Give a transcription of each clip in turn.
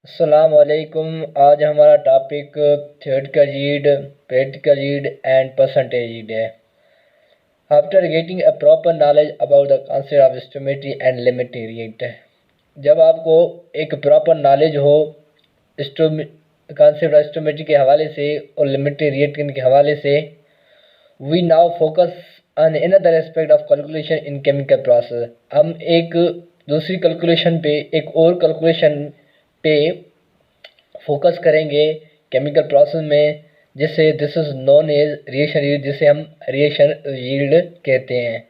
अस्सलाम वालेकुम। आज हमारा topic theoretical yield, practical yield and percentage yield है। After getting a proper knowledge about the concept of stoichiometry and limiting yield, जब आपको एक प्रॉपर नॉलेज हो कॉन्सेप्ट ऑफ स्टोमेट्री के हवाले से और लिमिटिंग रिएक्टेंट के हवाले से, we now focus on another aspect of calculation in chemical process. हम एक दूसरी कैलकुलेशन पे, एक और कैलकुलेशन पे फोकस करेंगे केमिकल प्रोसेस में, जिससे this is known as reaction yield, जिसे हम रिएक्शन यील्ड कहते हैं।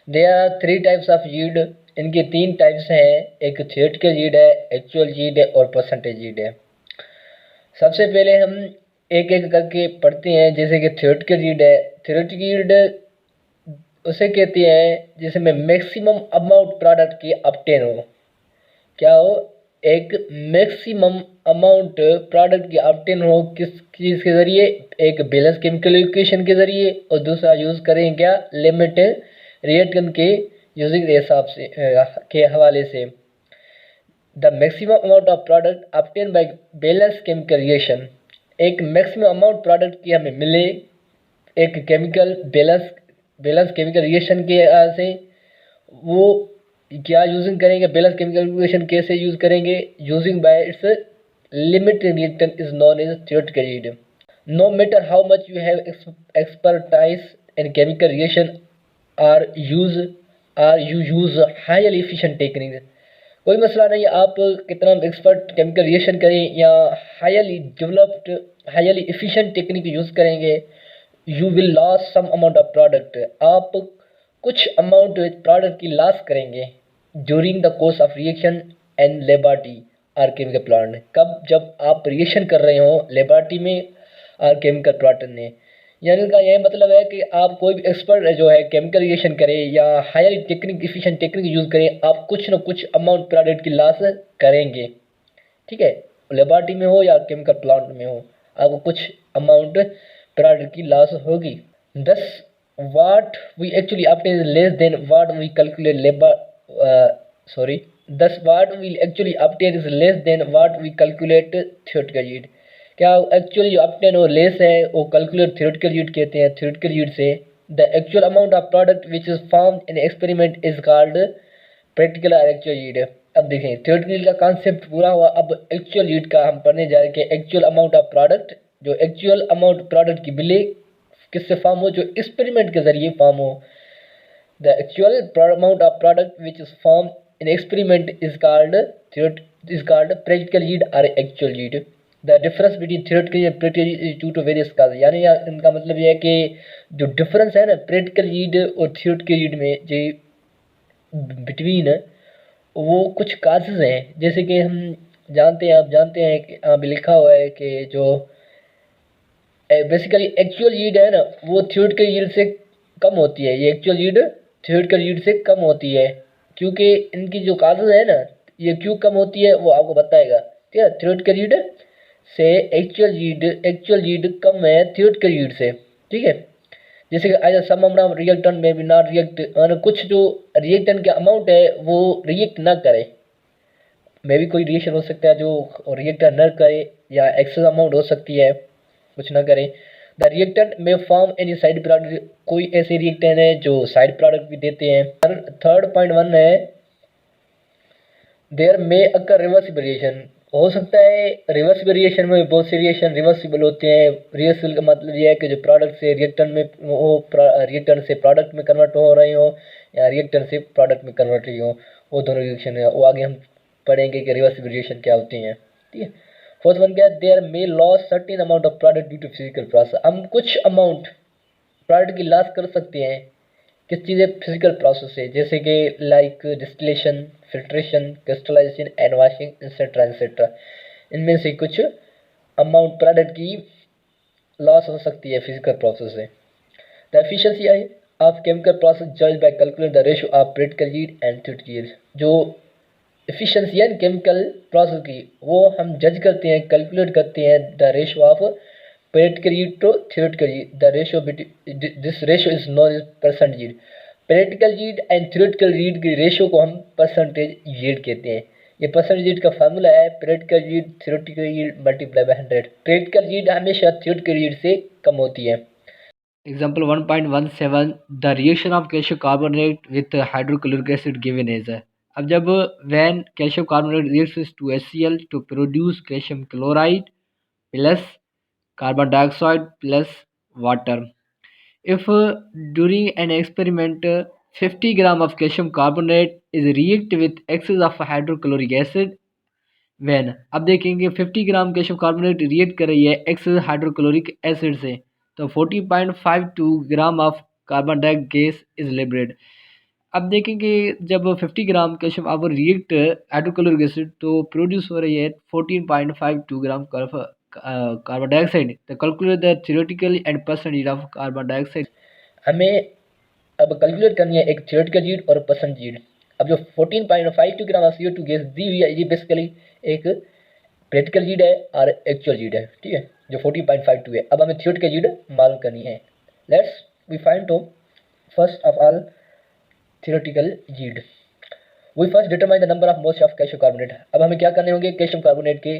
There are three types of yield. इनके तीन टाइप्स हैं, एक थियोरेटिकल यील्ड है, एक्चुअल यील्ड है और परसेंटेज यील्ड है। सबसे पहले हम एक एक करके पढ़ते हैं। जैसे कि थियोरेटिकल यील्ड है। थियोरेटिकल यील्ड उसे कहती है जिसमें मैक्सिमम अमाउंट प्रोडक्ट की ऑब्टेन हो। क्या हो? एक मैक्सिमम अमाउंट प्रोडक्ट की ऑब्टेन हो। किस चीज़ के ज़रिए? एक बैलेंस केमिकल इक्वेशन के ज़रिए, और दूसरा यूज़ करें क्या? लिमिट रिएक्टेंट के यूजिंग के हिसाब से के हवाले से। The maximum amount of product obtain by balance chemical reaction. एक मैक्सिमम अमाउंट प्रोडक्ट की हमें मिले एक केमिकल बैलेंस केमिकल रिएक्शन के से, वो क्या यूजिंग करेंगे? बैलेंस केमिकल इक्वेशन कैसे यूज करेंगे? Using by its limit reactant is known as theoretical yield. No matter how much you have expertise in chemical reaction or you use highly efficient technique. कोई मसला नहीं, आप कितना expert chemical reaction करें या highly developed highly efficient technique use करेंगे, you will loss some amount of product. आप कुछ अमाउंट प्रोडक्ट की लॉस करेंगे during the course of reaction and laboratory और केमिकल प्लांट। कब? जब आप रिएक्शन कर रहे हो लेबोरेटरी में और केमिकल प्लांट में। यानी का यह मतलब है कि आप कोई भी एक्सपर्ट जो है केमिकल रिएक्शन करे या higher technique efficient technique use करें, आप कुछ न कुछ अमाउंट प्रोडक्ट की लॉस करेंगे। ठीक है, लेबोरेटरी में हो या केमिकल प्लांट में हो, आपको कुछ अमाउंट प्रोडक्ट की लॉस होगी। दस what we actually obtain is less than what we calculate thus what we actually obtain is less than what we calculate theoretical yield। क्या एक्चुअली जो obtain वो लेस है, वो कैलकुलेट theoretical yield कहते हैं। theoretical yield से the actual amount of product which is formed in experiment is called practical or actual yield। अब देखें theoretical yield का कॉन्सेप्ट पूरा हुआ। अब actual yield का हम पढ़ने जा रहे हैं। एक्चुअल अमाउंट ऑफ प्रोडक्ट, जो एक्चुअल अमाउंट प्रोडक्ट की बिले किससे फॉर्म हो? जो एक्सपेरिमेंट के जरिए फॉर्म हो। The actual amount of product which is form in experiment is called practical yield और actual yield. The difference between theoretical and practical is due to various cause. यानी इनका मतलब यह है कि जो डिफरेंस है ना प्रैक्टिकल यील्ड और थियोरेटिकल यील्ड में, जो बिटवीन वो कुछ काजेज हैं। जैसे कि हम जानते हैं, आप जानते हैं कि अभी लिखा हुआ है कि जो बेसिकली एक्चुअल यील्ड है ना, वो थियोरेटिकल यील्ड से कम होती है। ये एक्चुअल यील्ड थियोरेटिकल यील्ड से कम होती है, क्योंकि इनकी जो काजेज है ना, ये क्यों कम होती है वो आपको बताएगा। ठीक है, थियोरेटिकल यील्ड से एक्चुअल यील्ड कम है थियोरेटिकल यील्ड से। ठीक है, जैसे कि आज सम अमाउंट ऑफ रिएक्टेंट में भी नॉट रिएक्ट, कुछ जो रिएक्टेंट का अमाउंट है वो रिएक्ट ना करे। मे भी कोई रिएक्शन हो सकता है जो रिएक्टर न करे, या एक्सेस अमाउंट हो सकती है कुछ ना करें। द रिएक्टेंट में फॉर्म एनी साइड प्रोडक्ट। कोई ऐसे रिएक्टेंट है जो साइड प्रोडक्ट भी देते हैं। थर्ड पॉइंट वन है देयर में अकर रिवर्सिबल रिएक्शन। हो सकता है रिवर्सिबल रिएक्शन में बहुत से रिएक्शन रिवर्सिबल होते हैं। रिवर्सिबल का मतलब यह है कि जो प्रोडक्ट से रिएक्टेंट में, वो रिएक्टेंट से प्रोडक्ट में कन्वर्ट हो रही हो या रिएक्टेंट से प्रोडक्ट में कन्वर्ट रही हो, वो दोनों रिएक्शन है। वो आगे हम पढ़ेंगे कि रिवर्सिबल रिएक्शन क्या होती हैं। ठीक है, फोर्थ वन क्या है? There may loss certain amount of product due to physical process. हम कुछ अमाउंट प्रोडक्ट की लॉस कर सकते हैं किस चीज़ है? फिजिकल प्रोसेस से, जैसे कि like distillation, filtration, crystallisation and washing etcetera etcetera. इनमें से कुछ अमाउंट प्रोडक्ट की लॉस हो सकती है फिजिकल प्रोसेस से। The efficiency of chemical process जज by calculate the ratio of practical yield and theoretical yield. जो एफिशिएंसी है केमिकल प्रोसेस की, वो हम जज करते हैं, कैलकुलेट करते हैं the ratio of practical yield to theoretical yield. The ratio this ratio is known as percent yield. Practical yield and theoretical yield की रेशियो को हम परसेंटेज यील्ड कहते हैं। ये परसेंटेज यील्ड का फार्मूला है practical yield theoretical yield multiply by 100। Practical yield हमेशा theoretical yield से कम होती है। Example 1.17 the reaction of calcium carbonate with hydrochloric acid given as है। अब जब when calcium carbonate reacts to HCl to produce calcium chloride plus carbon dioxide plus water. If during an experiment 50 gram of calcium carbonate is react with excess of hydrochloric acid when अब देखेंगे 50 ग्राम calcium carbonate react कर रही है access hydrochloric acid से तो 40.52 gram of carbon dioxide gas is liberated. अब देखेंगे जब 50 ग्राम कैल्शियम अब रिएक्ट हाइड्रोक्लोरिक एसिड तो प्रोड्यूस हो रही है 14.52 ग्राम कार्बन डाइऑक्साइड। तो calculate the theoretical and percentage of carbon dioxide. हमें अब कैलकुलेट करनी है एक थ्योरेटिकल यील्ड और परसेंटेज यील्ड। अब जो 14.52 ग्राम ऑफ CO2 गैस दी हुई है ये बेसिकली एक प्रैक्टिकल यील्ड है और एक्चुअल यील्ड है, ठीक है, जो 14.52 है। अब हमें थ्योरेटिकल यील्ड मालूम करनी है। Let's we find to first of all theoretical yield. We first determine the number of moles of calcium carbonate. अब हमें क्या करने होंगे कैल्शियम कार्बोनेट के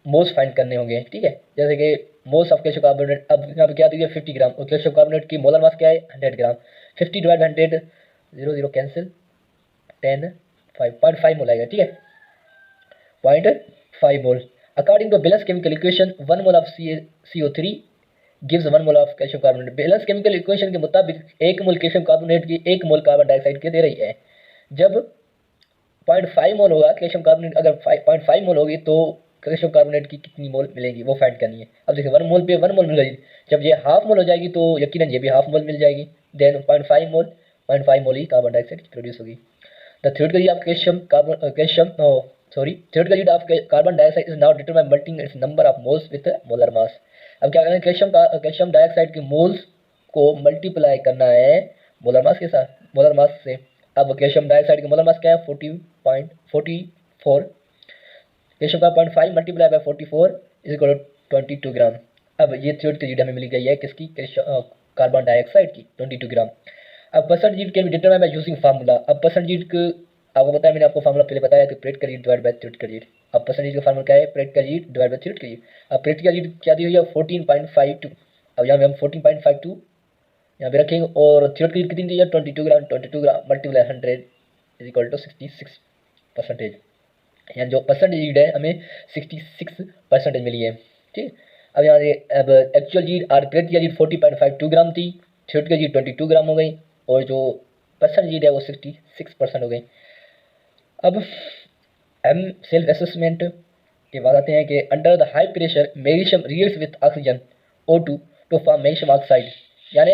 मोल्स फाइंड करने होंगे, ठीक है। जैसे कि मोल्स ऑफ कैल्शियम कार्बोनेट, अब यहाँ पे क्या दिया 50 ग्राम और कैल्शियम कार्बोनेट की मोलर मास क्या है 100 ग्राम। 50 डिवाइड 100 0 0 कैंसिल 10 5.5 मोल आएगा, ठीक है, 0.5 mole. According to balance chemical equation 1 mole of CO3 gives 1 mole of calcium carbonate. Balance chemical equation के मुताबिक 1 मोल कैल्शियम कार्बोनेट की 1 मोल कार्बन डाइऑक्साइड के दे रही है। जब 0.5 मोल होगा कैल्शियम कार्बोनेट, अगर 0.5 मोल होगी तो कैल्शियम कार्बोनेट की कितनी मोल मिलेगी वो फाइंड करनी है। अब देखिए 1 मोल पे 1 मोल मिल जाएगी, जब ये हाफ मोल हो जाएगी तो यकीनन ये भी हाफ मोल मिल जाएगी। देन 0.5 मोल ही कार्बन डाइऑक्साइड प्रोड्यूस होगी। The theoretical yield of carbon dioxide is now determine multiplying it's number of moles with molar mass. अब क्या करना है कैल्शियम डाइऑक्साइड के मोल्स को मल्टीप्लाई करना है मोलर मास के साथ, मोलर मास से। अब कैल्शियम डाइऑक्साइड की मोलर मास क्या है 40.44, कैल्शियम का 0.5 multiply by 44 is equal to 22 gram. अब ये थ्योरेटिकल यील्ड हमें मिल गई है किसकी कार्बन डाइऑक्साइड की 22 ग्राम। अब percent yield can be determined by using formula. अब परसेंट यील्ड को आपको पता है, मैंने आपको फार्मूला पहले बताया कि practical yield divide by theoretical yield. अब परसेंटेज का फार्मूला क्या है practical yield divide by theoretical yield. अब प्रैक्टिकल यील्ड क्या दी हुई है 14.52। अब यहाँ पे हम 14.52 यहाँ पे रखेंगे और थ्योरेटिकल यील्ड कितनी दी है 22 ग्राम। 22 gram multiply 100 is equal to 66%। यहाँ जो परसेंटेज यील्ड है हमें 66% मिली है, ठीक। अब यहाँ अब एक्चुअल यील्ड और प्रैक्टिकल यील्ड 40.52 ग्राम थी, थ्योरेटिकल यील्ड 22 ग्राम हो गई और जो परसेंटेज यील्ड है वो 66% हो गई। अब हम सेल्फ असेसमेंट के बाद आते हैं कि under the high pressure magnesium reacts with oxygen O2 to form magnesium oxide. यानी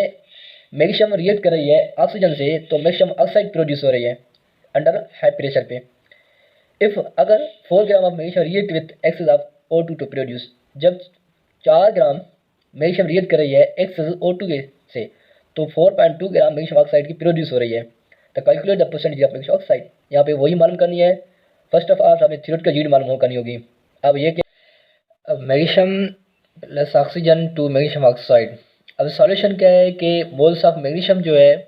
मैग्नीशियम रिएक्ट कर रही है ऑक्सीजन से तो मैग्नीशियम ऑक्साइड प्रोड्यूस हो रही है अंडर हाई प्रेशर पे। इफ अगर 4 gram of magnesium react with excess of O2 to produce, जब 4 ग्राम मैग्नीशियम रिएक्ट कर रही है एक्सेस O2 से तो 4.2 ग्राम मैग्नीशियम ऑक्साइड की प्रोड्यूस हो रही है। तो calculate the percentage of magnesium oxide. यहाँ पे वही मालूम करनी है। फर्स्ट ऑफ ऑल हमें थ्योरेटिकल यील्ड मालूम करनी होगी। अब ये क्या magnesium plus oxygen to magnesium oxide. अब सॉल्यूशन क्या है कि मोल्स ऑफ मैग्नीशियम जो है,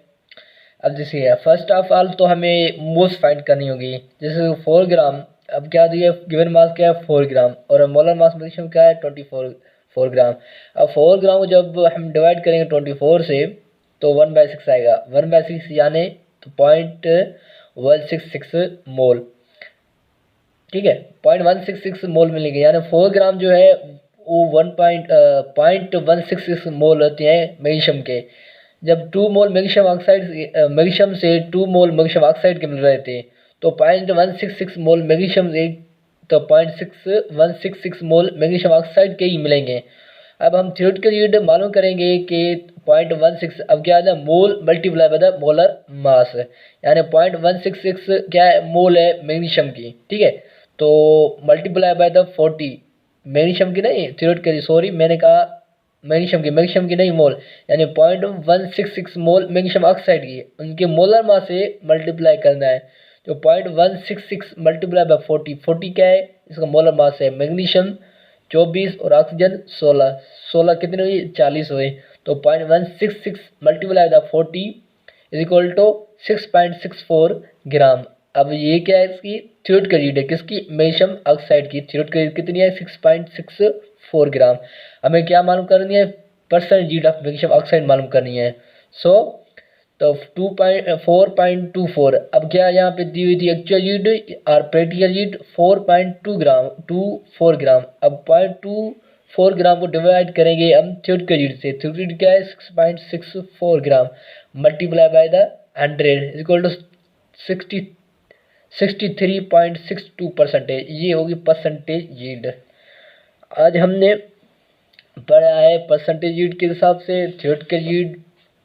अब जैसे फर्स्ट ऑफ ऑल तो हमें मोल्स फाइंड करनी होगी। जैसे 4 ग्राम, अब क्या दिया गिवन मास क्या है 4 ग्राम और मोलर मास मैग्नीशियम क्या है 4 ग्राम। अब 4 ग्राम को जब हम डिवाइड करेंगे 24 से तो 1/6 आएगा। 1/6 यानी तो 0.166 मोल, ठीक है, 0.166 मोल मिलेंगे। यानी 4 ग्राम जो है वो 0.166 मोल होते हैं मैग्नीशियम के। जब 2 मोल मैग्नीशियम ऑक्साइड मैग्नीशियम से 2 मोल मैग्नीशियम ऑक्साइड के मिल रहे थे तो 0.166 मोल मैग्नीशियम से तो 0.166 मोल मैग्नीशियम ऑक्साइड के ही मिलेंगे। अब हम थ्योरेटिकल यील्ड मालूम करेंगे कि 0.16 अब क्या है mole multiply by the molar mass, यानी 0.166 क्या है मोल है मैग्नीशियम की, ठीक है, तो मल्टीप्लाई बाय द 40 मैग्नीशियम की नहीं थ्योरेटिकली, सॉरी मैंने कहा मैग्नीशियम की नहीं मोल, यानी 0.166 मोल मैग्नीशियम ऑक्साइड की उनके मोलर मास से मल्टीप्लाई करना है। तो 0.166 मल्टीप्लाई बाय 40 क्या है इसका मोलर मास है। मैग्नीशियम 24 और ऑक्सीजन 16 कितने हुई 40 हुए। तो 0.166 multiply by 40 is equal to 6.64 gram. अब ये क्या है इसकी थ्योरेटिकल यील्ड है किसकी, मैग्नीशियम ऑक्साइड की। थ्योरेटिकल यील्ड कितनी है, 6.64 ग्राम। हमें क्या मालूम करनी है, percent yield of magnesium oxide मालूम करनी है। सो तो 4.24। अब क्या यहाँ पे दी हुई थी एक्चुअल यील्ड और प्रैक्टिकल यील्ड 4.24 ग्राम। अब 0.24 ग्राम को डिवाइड करेंगे हम थ्योरेटिकल यील्ड से। थ्योरेटिकल यील्ड क्या है, 6.64 gram multiply by the 100 equal to 63.62%। ये होगी परसेंटेज यील्ड। आज हमने पढ़ा है परसेंटेज यील्ड के हिसाब से थ्योरेटिकल यील्ड।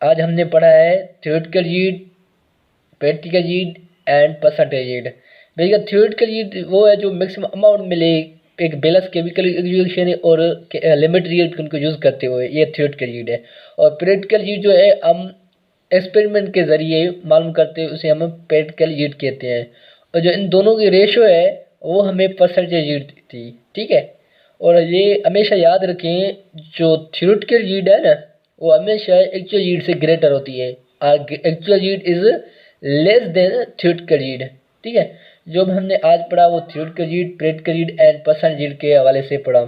आज हमने पढ़ा है theoretical yield, practical yield and percentage yield. भैया थ्योरेटिकल यील्ड वो है जो मैक्सिमम अमाउंट मिले एक बैलेंस केमिकल एग्जीक्यूशन और लिमिट यील्ड को यूज़ करते हुए, ये थ्योरेटिकल यील्ड है। और प्रैक्टिकल यील्ड जो है हम एक्सपेरिमेंट के ज़रिए मालूम करते हैं, उसे हम प्रैक्टिकल यील्ड कहते हैं। और जो इन दोनों की रेशो है वो हमें परसेंटेज यील्ड थी, ठीक है। और ये हमेशा याद रखें, जो थ्योरेटिकल यील्ड है ना वो हमेशा एक्चुअल यील्ड से ग्रेटर होती है। Actual yield is less than theoretical yield, ठीक है। जो हमने आज पढ़ा वो theoretical yield, practical yield and percentage yield के हवाले से पढ़ा।